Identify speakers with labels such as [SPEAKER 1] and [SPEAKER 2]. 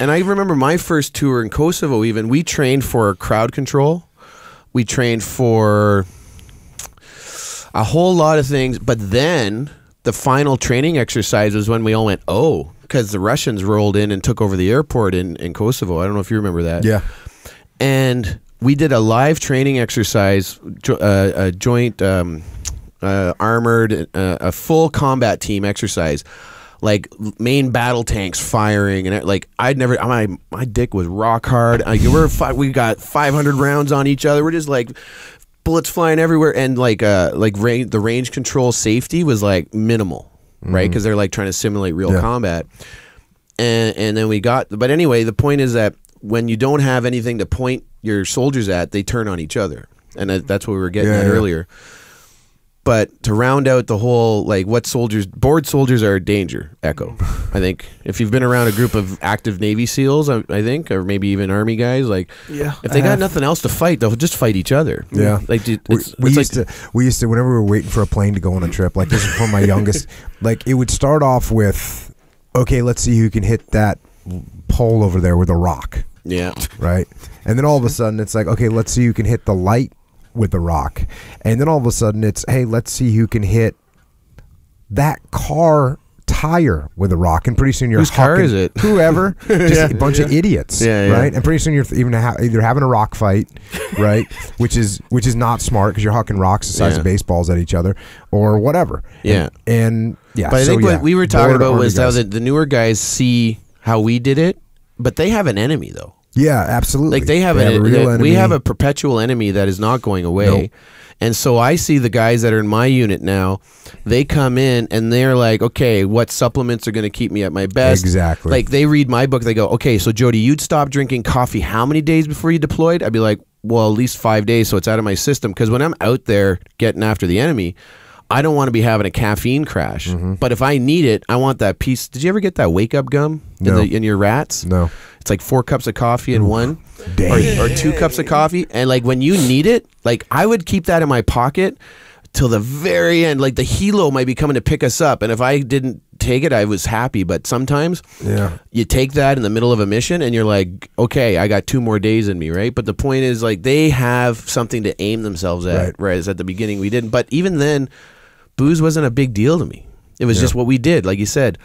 [SPEAKER 1] And I remember my first tour in Kosovo, even, we trained for crowd control. We trained for a whole lot of things. But then the final training exercise was when we all went, oh, because the Russians rolled in and took over the airport in Kosovo. I don't know if you remember that.
[SPEAKER 2] Yeah.
[SPEAKER 1] And we did a live training exercise, a joint armored, a full combat team exercise, like main battle tanks firing, and like I'd never, my dick was rock hard. We got 500 rounds on each other. We're just like bullets flying everywhere, and the range control safety was like minimal, right? Because they're like trying to simulate real combat. And then we got, but anyway, the point is that when you don't have anything to point your soldiers at, they turn on each other, and that's what we were getting at earlier. But to round out the whole, like, what soldiers, bored soldiers are a danger, Echo. I think if you've been around a group of active Navy SEALs, I think, or maybe even Army guys, like, if they got nothing else to fight, they'll just fight each other.
[SPEAKER 2] Yeah.
[SPEAKER 1] Like,
[SPEAKER 2] we used to, whenever we were waiting for a plane to go on a trip, like, this is for my youngest, like, it would start off with, okay, let's see who can hit that pole over there with a rock.
[SPEAKER 1] Yeah.
[SPEAKER 2] Right? And then all of a sudden, it's like, okay, let's see who can hit the light with a rock. And then all of a sudden it's, hey, let's see who can hit that car tire with a rock. And pretty soon you're
[SPEAKER 1] whose car is it?
[SPEAKER 2] Whoever, just a bunch of idiots, right? And pretty soon you're even either having a rock fight, right? which is not smart because you're hucking rocks the size of baseballs at each other or whatever. And but
[SPEAKER 1] I think what we were talking about was how the newer guys see how we did it, but they have an enemy though.
[SPEAKER 2] Yeah, absolutely.
[SPEAKER 1] Like they have a real enemy. We have a perpetual enemy that is not going away.
[SPEAKER 2] Nope.
[SPEAKER 1] And so I see the guys that are in my unit now, they come in and they're like, okay, what supplements are going to keep me at my best?
[SPEAKER 2] Exactly.
[SPEAKER 1] Like they read my book, they go, okay, so Jody, you'd stop drinking coffee how many days before you deployed? I'd be like, well, at least 5 days, so it's out of my system. Because when I'm out there getting after the enemy, I don't want to be having a caffeine crash. But if I need it, I want that piece. Did you ever get that wake up gum in your rats?
[SPEAKER 2] No.
[SPEAKER 1] It's like 4 cups of coffee in one, or 2 cups of coffee. And like when you need it, like I would keep that in my pocket till the very end. Like the helo might be coming to pick us up, and if I didn't take it, I was happy. But sometimes, you take that in the middle of a mission, and you're like, okay, I got 2 more days in me, right? But the point is, like they have something to aim themselves at. Whereas at the beginning we didn't. But even then, booze wasn't a big deal to me. It was just what we did, like you said.